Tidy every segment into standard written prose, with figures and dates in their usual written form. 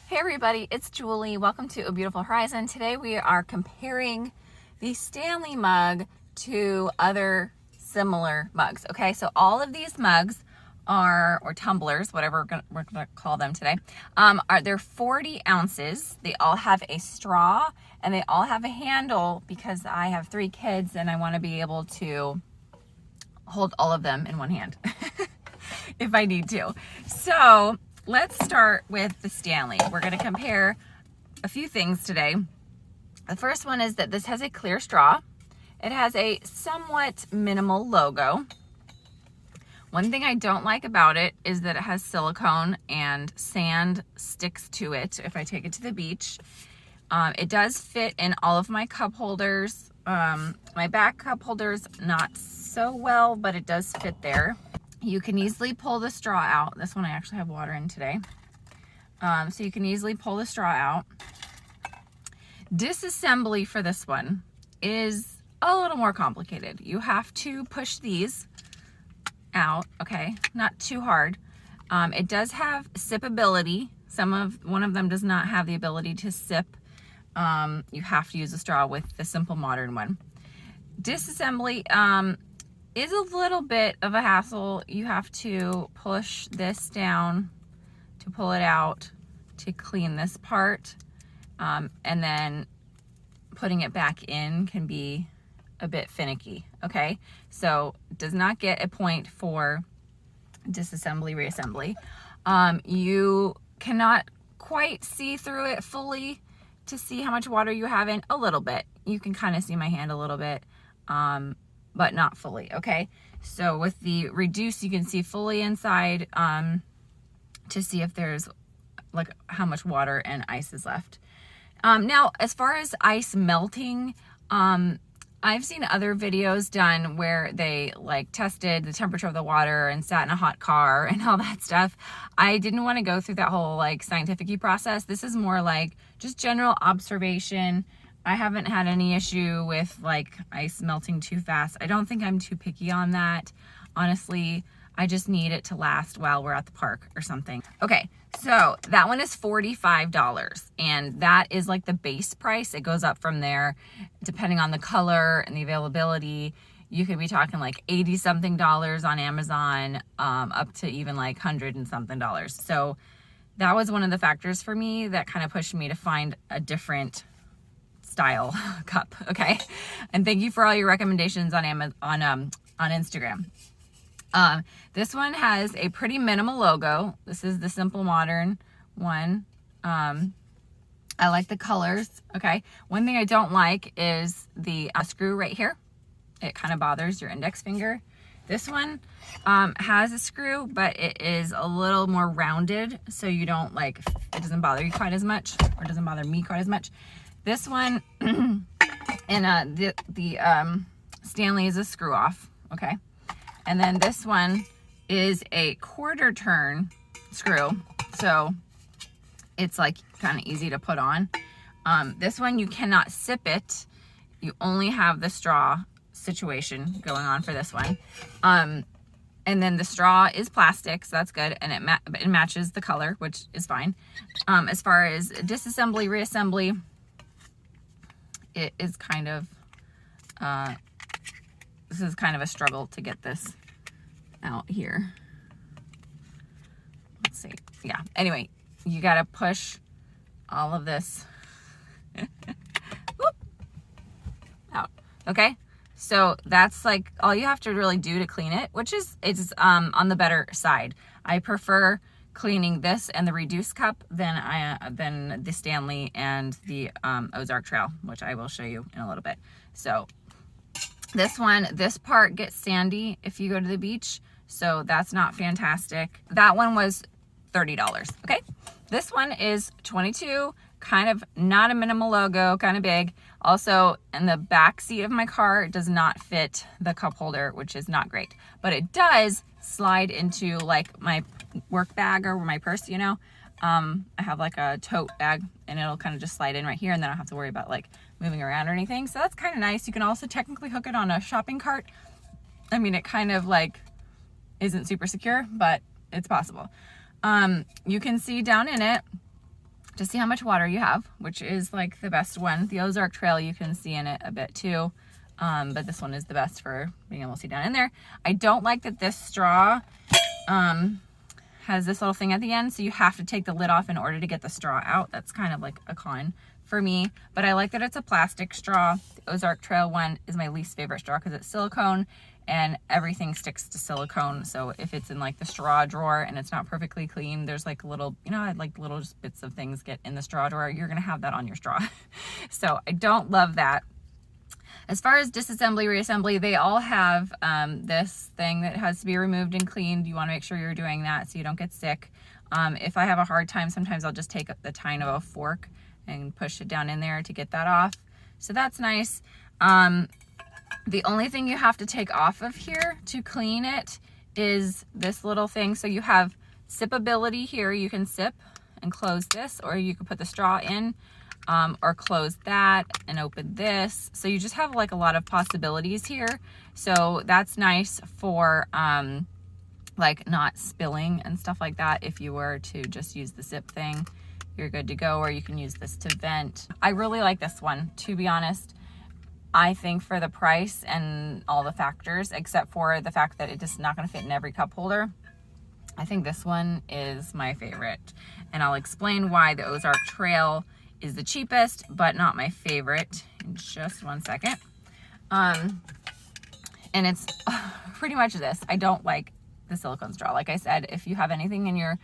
Hey everybody, it's Julie. Welcome to A Beautiful Horizon. Today we are comparing the Stanley mug to other similar mugs. Okay, so all of these mugs are, or tumblers, whatever we're gonna call them today, they're 40 ounces. They all have a straw and they all have a handle because I have 3 kids and I want to be able to hold all of them in one hand if I need to. So let's start with the Stanley. We're going to compare a few things today. The first one is that this has a clear straw. It has a somewhat minimal logo. One thing I don't like about it is that it has silicone and sand sticks to it if I take it to the beach. It does fit in all of my cup holders. My back cup holders, not so well, but it does fit there. You can easily pull the straw out. This one I actually have water in today. So you can easily pull the straw out. Disassembly for this one is a little more complicated. You have to push these out, okay? Not too hard. It does have sipability. One of them does not have the ability to sip. You have to use a straw with the Simple Modern one. Disassembly, is a little bit of a hassle. You have to push this down to pull it out to clean this part, and then putting it back in can be a bit finicky. Okay, so it does not get a point for disassembly, reassembly. You cannot quite see through it fully to see how much water you have in. A little bit, you can kind of see my hand a little bit, but not fully. Okay, so with the reduce, you can see fully inside to see if there's like how much water and ice is left. Now, as far as ice melting, I've seen other videos done where they like tested the temperature of the water and sat in a hot car and all that stuff. I didn't want to go through that whole like scientific-y process. This is more like just general observation. I haven't had any issue with like ice melting too fast. I don't think I'm too picky on that. Honestly, I just need it to last while we're at the park or something. Okay, so that one is $45 and that is like the base price. It goes up from there depending on the color and the availability. You could be talking like 80 something dollars on Amazon, up to even like 100 and something dollars. So that was one of the factors for me that kind of pushed me to find a different style cup. Okay, and thank you for all your recommendations on Instagram. This one has a pretty minimal logo. This is the Simple Modern one. I like the colors. Okay, one thing I don't like is the screw right here. It kind of bothers your index finger. This one has a screw, but it is a little more rounded, so you don't like, it doesn't bother you quite as much, or doesn't bother me quite as much. This one, and the Stanley is a screw off, okay? And then this one is a quarter turn screw, so it's like kind of easy to put on. This one, you cannot sip it. You only have the straw situation going on for this one. And then the straw is plastic, so that's good, and it matches the color, which is fine. As far as disassembly, reassembly, it is kind of, this is kind of a struggle to get this out here. Let's see. Yeah. Anyway, you got to push all of this out. Okay. So that's like all you have to really do to clean it, which is, it's on the better side. I prefer cleaning this and the reduced cup than the Stanley and the Ozark Trail, which I will show you in a little bit. So this part gets sandy if you go to the beach, so that's not fantastic. That one was $30. Okay, this one is $22. Kind of not a minimal logo, kind of big. Also, in the back seat of my car, it does not fit the cup holder, which is not great, but it does slide into like my work bag or my purse, you know. I have like a tote bag and it'll kind of just slide in right here, and then I don't have to worry about like moving around or anything. So that's kind of nice. You can also technically hook it on a shopping cart. I mean, it kind of like isn't super secure, but it's possible. You can see down in it to see how much water you have, which is like the best one. The Ozark Trail, you can see in it a bit too. But this one is the best for being able to see down in there. I don't like that this straw has this little thing at the end, so you have to take the lid off in order to get the straw out. That's kind of like a con for me, but I like that it's a plastic straw. The Ozark Trail one is my least favorite straw because it's silicone and everything sticks to silicone. So if it's in like the straw drawer and it's not perfectly clean, there's like little, you know, like little just bits of things get in the straw drawer, you're gonna have that on your straw. So I don't love that. As far as disassembly, reassembly, they all have this thing that has to be removed and cleaned. You want to make sure you're doing that so you don't get sick. If I have a hard time, sometimes I'll just take the tine of a fork and push it down in there to get that off. So that's nice. The only thing you have to take off of here to clean it is this little thing. So you have sipability here. You can sip and close this, or you can put the straw in. Or close that and open this. So you just have like a lot of possibilities here. So that's nice for like not spilling and stuff like that. If you were to just use the zip thing, you're good to go, or you can use this to vent. I really like this one, to be honest. I think for the price and all the factors, except for the fact that it's just not gonna fit in every cup holder, I think this one is my favorite. And I'll explain why the Ozark Trail is the cheapest, but not my favorite in just one second. And it's pretty much this. I don't like the silicone straw. Like I said, if you have anything in your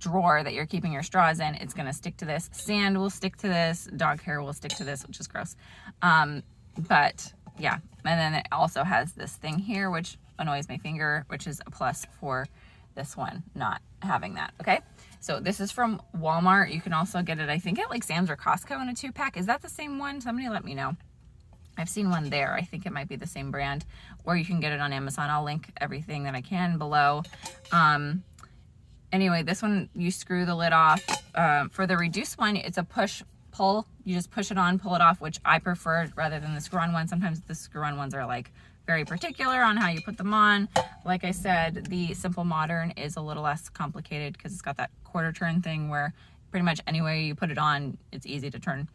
drawer that you're keeping your straws in, it's gonna stick to this. Sand will stick to this, dog hair will stick to this, which is gross. But yeah, and then it also has this thing here, which annoys my finger, which is a plus for this one not having that, okay? So this is from Walmart. You can also get it, I think, at like Sam's or Costco in a 2-pack. Is that the same one? Somebody let me know. I've seen one there. I think it might be the same brand. Or you can get it on Amazon. I'll link everything that I can below. Anyway, this one, you screw the lid off. For the reduced one, it's a push-pull. You just push it on, pull it off, which I prefer rather than the screw-on one. Sometimes the screw-on ones are like very particular on how you put them on. Like I said, the Simple Modern is a little less complicated because it's got that quarter turn thing where pretty much any way you put it on, it's easy to turn.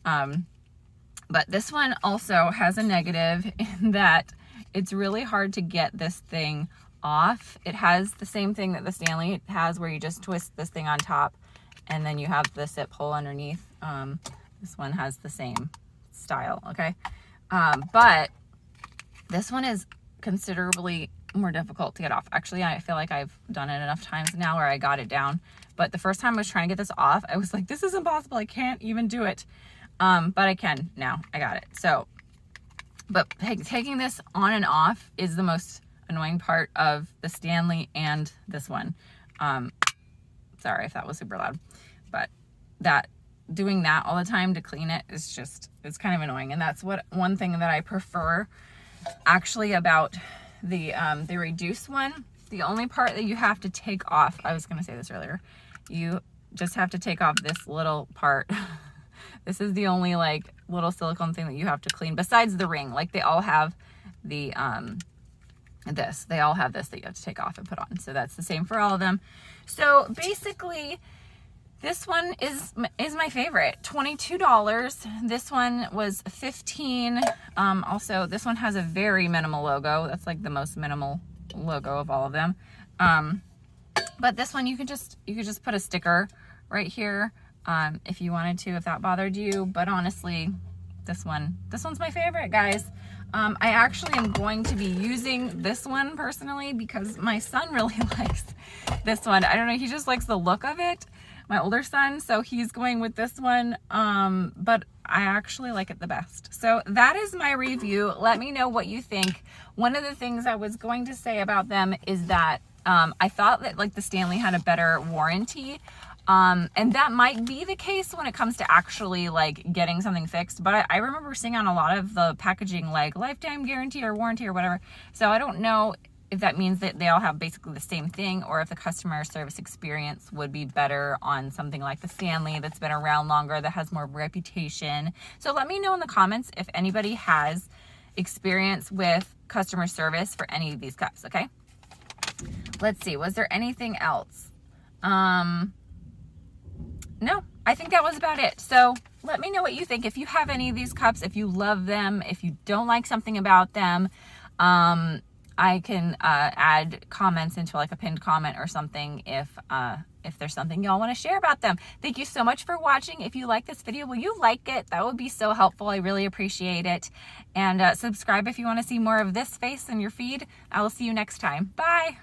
But this one also has a negative in that it's really hard to get this thing off. It has the same thing that the Stanley has where you just twist this thing on top and then you have the sip hole underneath. This one has the same style, okay? But this one is considerably more difficult to get off. Actually, I feel like I've done it enough times now where I got it down. But the first time I was trying to get this off, I was like, this is impossible. I can't even do it. But I can now. I got it. So, but taking this on and off is the most annoying part of the Stanley and this one. Sorry if that was super loud. But doing that all the time to clean it is just, it's kind of annoying. And that's one thing that I prefer actually about the reduced one. The only part that you have to take off, I was going to say this earlier, you just have to take off this little part. This is the only like little silicone thing that you have to clean besides the ring. Like they all have the they all have this that you have to take off and put on. So that's the same for all of them. So basically this one is my favorite. $22. This one was $15. Also, this one has a very minimal logo. That's like the most minimal logo of all of them. But this one you could just put a sticker right here if you wanted to, if that bothered you. But honestly, this one's my favorite, guys. I actually am going to be using this one personally because my son really likes this one. I don't know, he just likes the look of it. My older son, so he's going with this one, but I actually like it the best. So that is my review. Let me know what you think. One of the things I was going to say about them is that I thought that like the Stanley had a better warranty, and that might be the case when it comes to actually like getting something fixed, but I remember seeing on a lot of the packaging like lifetime guarantee or warranty or whatever. So I don't know if that means that they all have basically the same thing, or if the customer service experience would be better on something like the Stanley that's been around longer, that has more reputation. So let me know in the comments if anybody has experience with customer service for any of these cups, okay? Let's see, was there anything else? No, I think that was about it. So let me know what you think. If you have any of these cups, if you love them, if you don't like something about them, I can add comments into like a pinned comment or something if there's something y'all want to share about them. Thank you so much for watching. If you like this video, will you like it? That would be so helpful. I really appreciate it. And subscribe if you want to see more of this face in your feed. I will see you next time. Bye.